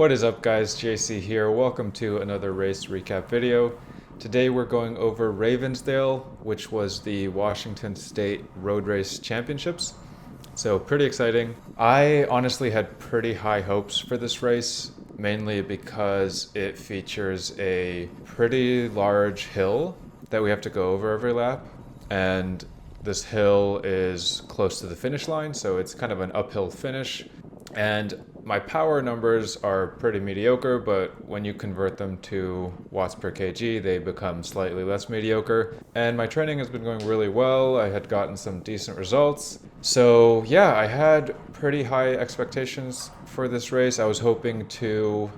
What is up, guys? JC here. Welcome to another race recap video. Today we're going over Ravensdale, which was the Washington State Road Race Championships. So pretty exciting. I honestly had pretty high hopes for this race, mainly because it features a pretty large hill that we have to go over every lap. And this hill is close to the finish line, so it's kind of an uphill finish. And my power numbers are pretty mediocre, but when you convert them to watts per kg, they become slightly less mediocre. And my training has been going really well. I had gotten some decent results. So yeah, I had pretty high expectations for this race. I was hoping to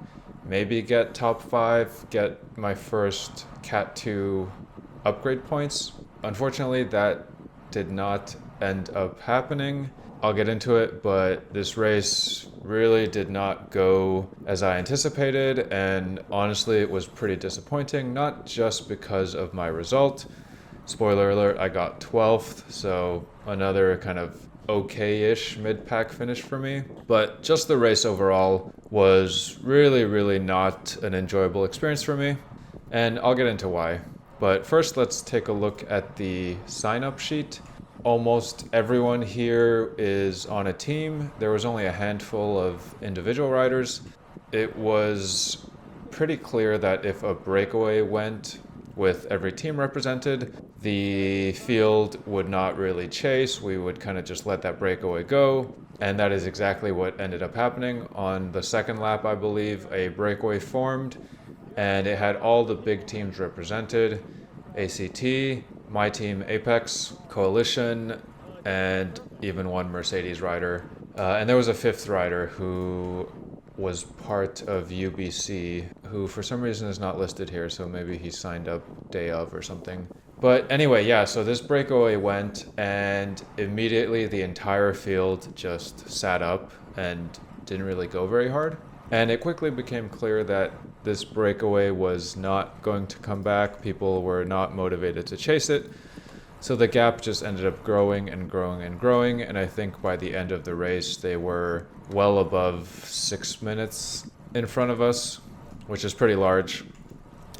maybe get top 5, get my first Cat 2 upgrade points. Unfortunately, that did not end up happening. I'll get into it, but this race really did not go as I anticipated, and honestly it was pretty disappointing, not just because of my result. Spoiler alert, I got 12th, so another kind of okay-ish mid-pack finish for me. But just the race overall was really not an enjoyable experience for me, and I'll get into why. But first, let's take a look at the sign-up sheet. Almost everyone here is on a team. There was only a handful of individual riders. It was pretty clear that if a breakaway went with every team represented, the field would not really chase. We would kind of just let that breakaway go. And that is exactly what ended up happening. On the second lap, I believe, a breakaway formed, and it had all the big teams represented. ACT, my team Apex, Coalition, and even one Mercedes rider. And there was a 5th rider who was part of UBC, who for some reason is not listed here, so maybe he signed up day of or something. But anyway, yeah, so this breakaway went, and immediately the entire field just sat up and didn't really go very hard. And it quickly became clear that this breakaway was not going to come back. People were not motivated to chase it. So the gap just ended up growing and growing. And I think by the end of the race, they were well above 6 minutes in front of us, which is pretty large.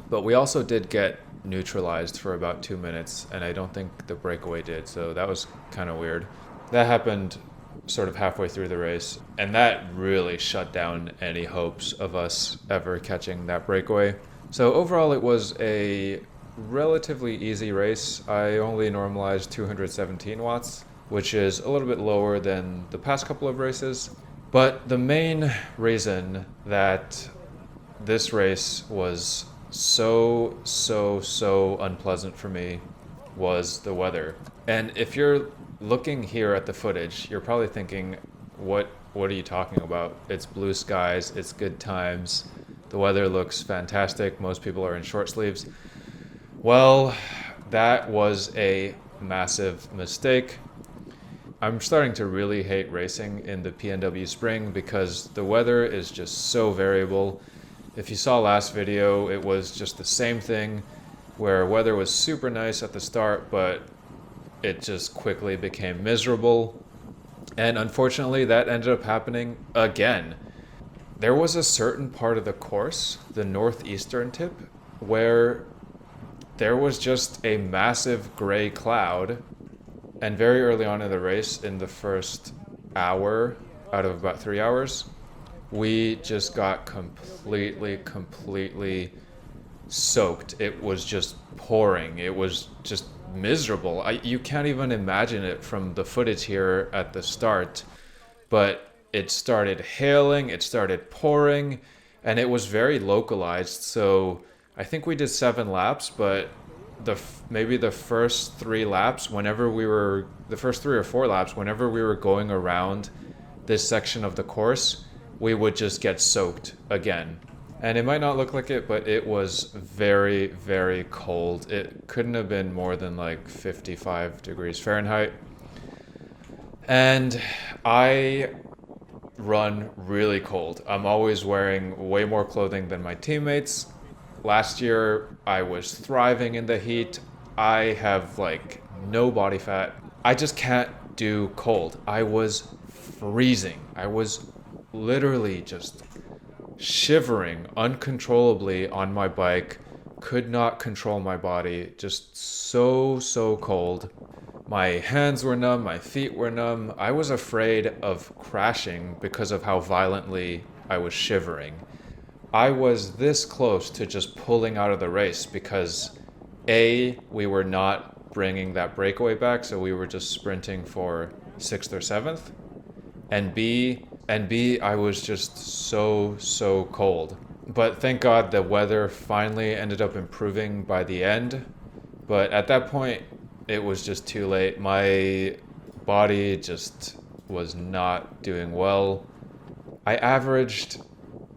But we also did get neutralized for about 2 minutes, and I don't think the breakaway did. So that was kind of weird. That happened sort of halfway through the race, and that really shut down any hopes of us ever catching that breakaway. So overall, it was a relatively easy race. I only normalized 217 watts, which is a little bit lower than the past couple of races. But the main reason that this race was so unpleasant for me was the weather. And if you're looking here at the footage, you're probably thinking, what are you talking about? It's blue skies, it's good times, the weather looks fantastic, most people are in short sleeves. Well, that was a massive mistake. I'm starting to really hate racing in the PNW Spring because the weather is just so variable. If you saw last video, it was just the same thing where weather was super nice at the start, but it just quickly became miserable. And unfortunately, that ended up happening again. There was a certain part of the course, the northeastern tip, where there was just a massive gray cloud. And very early on in the race, in the first hour out of about 3 hours, we just got completely soaked. It was just pouring. It was just miserable. You can't even imagine it from the footage here at the start, but it started hailing, it started pouring, and it was very localized. So I think we did 7 laps, but maybe the first 3 laps, the first 3 or 4 laps, whenever we were going around this section of the course, we would just get soaked again. And it might not look like it, but it was very cold. It couldn't have been more than like 55 degrees Fahrenheit. And I run really cold. I'm always wearing way more clothing than my teammates. Last year, I was thriving in the heat. I have like no body fat. I just can't do cold. I was freezing. I was literally just shivering uncontrollably on my bike, could not control my body, just so cold. My hands were numb, my feet were numb. I was afraid of crashing because of how violently I was shivering. I was this close to just pulling out of the race because A, we were not bringing that breakaway back, so we were just sprinting for 6th or 7th. And B, I was just so cold. But thank God the weather finally ended up improving by the end. But at that point, it was just too late. My body just was not doing well. I averaged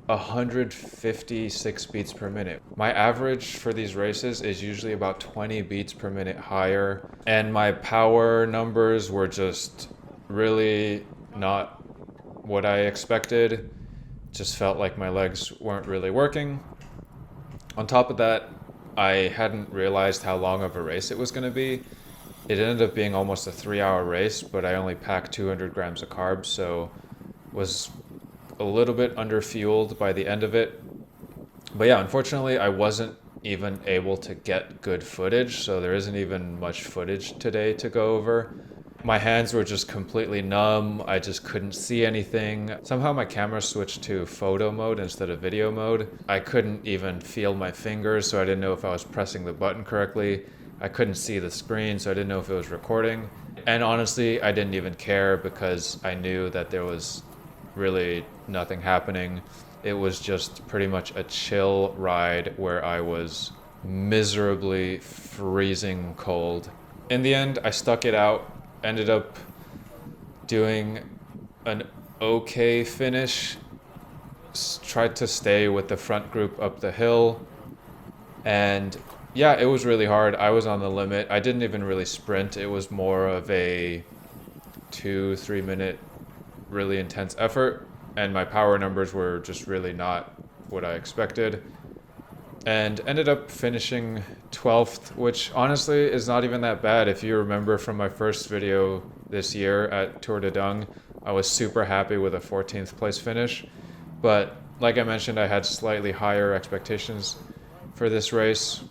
156 beats per minute. My average for these races is usually about 20 beats per minute higher. And my power numbers were just really not what I expected. Just felt like my legs weren't really working. On top of that, I hadn't realized how long of a race it was going to be. It ended up being almost a 3-hour race, but I only packed 200 grams of carbs, so was a little bit underfueled by the end of it. But yeah, unfortunately, I wasn't even able to get good footage, so there isn't even much footage today to go over. My hands were just completely numb. I just couldn't see anything. Somehow my camera switched to photo mode instead of video mode. I couldn't even feel my fingers, so I didn't know if I was pressing the button correctly. I couldn't see the screen, so I didn't know if it was recording. And honestly, I didn't even care because I knew that there was really nothing happening. It was just pretty much a chill ride where I was miserably freezing cold. In the end, I stuck it out. Ended up doing an okay finish. Tried to stay with the front group up the hill. And yeah, it was really hard. I was on the limit. I didn't even really sprint. It was more of a 2-3 minute really intense effort. And my power numbers were just really not what I expected. And ended up finishing 12th, which honestly is not even that bad. If you remember from my first video this year at Tour de Dung, I was super happy with a 14th place finish. But like I mentioned, I had slightly higher expectations for this race.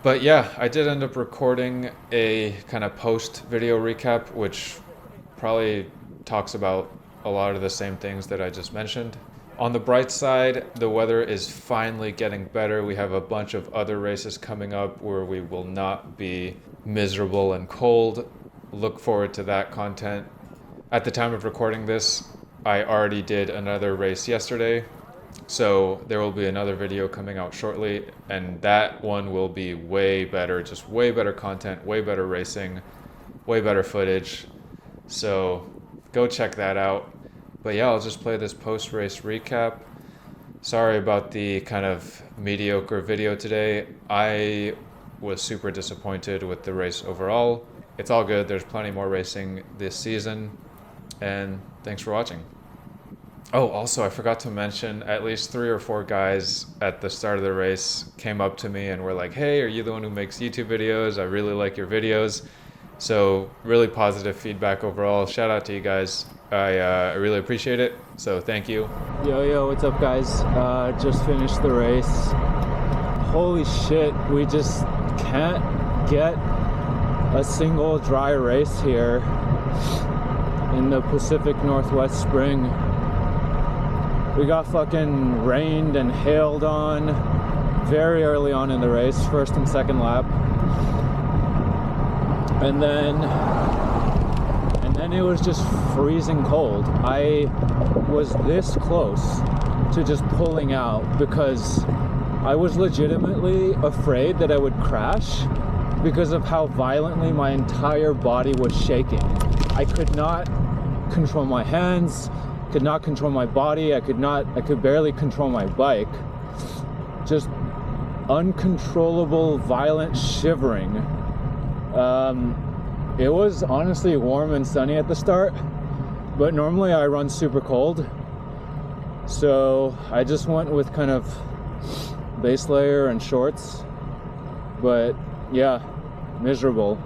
But yeah, I did end up recording a kind of post video recap, which probably talks about a lot of the same things that I just mentioned. On the bright side, the weather is finally getting better. We have a bunch of other races coming up where we will not be miserable and cold. Look forward to that content. At the time of recording this, I already did another race yesterday, so there will be another video coming out shortly, and that one will be way better, just way better content, way better racing, way better footage. So go check that out. But yeah, I'll just play this post-race recap. Sorry about the kind of mediocre video today. I was super disappointed with the race overall. It's all good. There's plenty more racing this season. And thanks for watching. Oh, also, I forgot to mention, at least 3 or 4 guys at the start of the race came up to me and were like, "Hey, are you the one who makes YouTube videos? I really like your videos." So really positive feedback overall. Shout out to you guys. I really appreciate it. So thank you. Yo, what's up, guys? Just finished the race. Holy shit, we just can't get a single dry race here in the Pacific Northwest spring. We got fucking rained and hailed on very early on in the race, first and second lap. And then it was just freezing cold. I was this close to just pulling out because I was legitimately afraid that I would crash because of how violently my entire body was shaking. I could not control my hands, could not control my body, I could barely control my bike. Just uncontrollable, violent shivering. It was honestly warm and sunny at the start, but normally I run super cold, so I just went with kind of base layer and shorts. But yeah, miserable.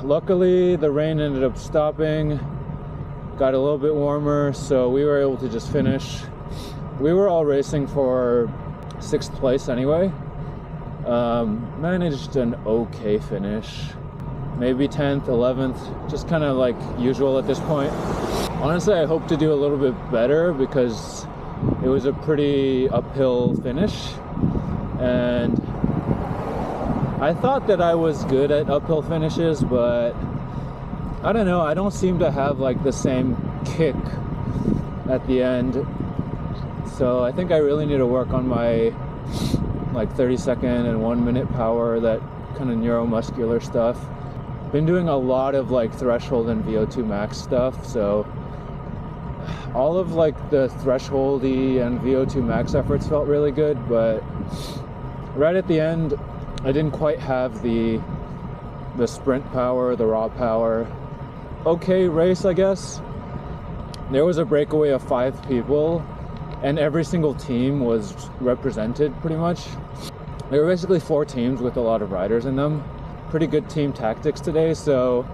Luckily the rain ended up stopping, got a little bit warmer, so we were able to just finish. we were all racing for 6th place anyway. Managed an okay finish, maybe 10th, 11th, just kind of like usual at this point. Honestly, I hope to do a little bit better because it was a pretty uphill finish, and I thought that I was good at uphill finishes, but I don't know, I don't seem to have like the same kick at the end. So I think I really need to work on my like 30-second and 1-minute power, that kind of neuromuscular stuff. Been doing a lot of like threshold and VO2 max stuff, so all of like the thresholdy and VO2 max efforts felt really good, but right at the end I didn't quite have the sprint power, the raw power. Okay race, I guess. There was a breakaway of 5 people and every single team was represented pretty much. There were basically 4 teams with a lot of riders in them. Pretty good team tactics today, so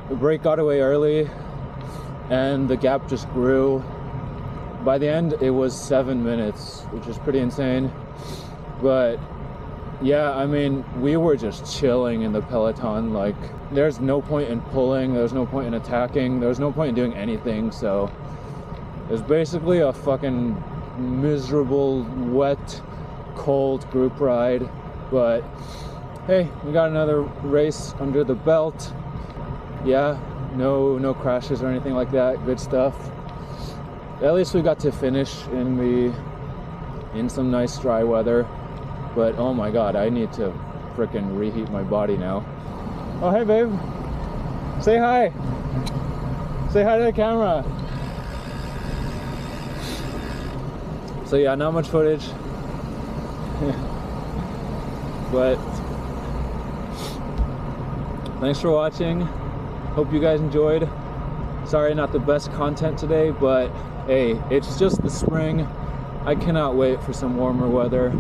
the break got away early and the gap just grew. By the end it was 7 minutes, which is pretty insane. But yeah, I mean, we were just chilling in the peloton. Like, there's no point in pulling, there's no point in attacking, there's no point in doing anything. So it was basically a fucking miserable, wet, cold group ride. But hey, we got another race under the belt. Yeah, no crashes or anything like that. Good stuff. At least we got to finish in some nice dry weather. But oh my god, I need to frickin' reheat my body now. Oh hey babe, say hi. Say hi to the camera. So yeah, not much footage. But thanks for watching. Hope you guys enjoyed. Sorry, not the best content today, but hey, it's just the spring. I cannot wait for some warmer weather.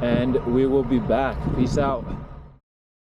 And we will be back. Peace out.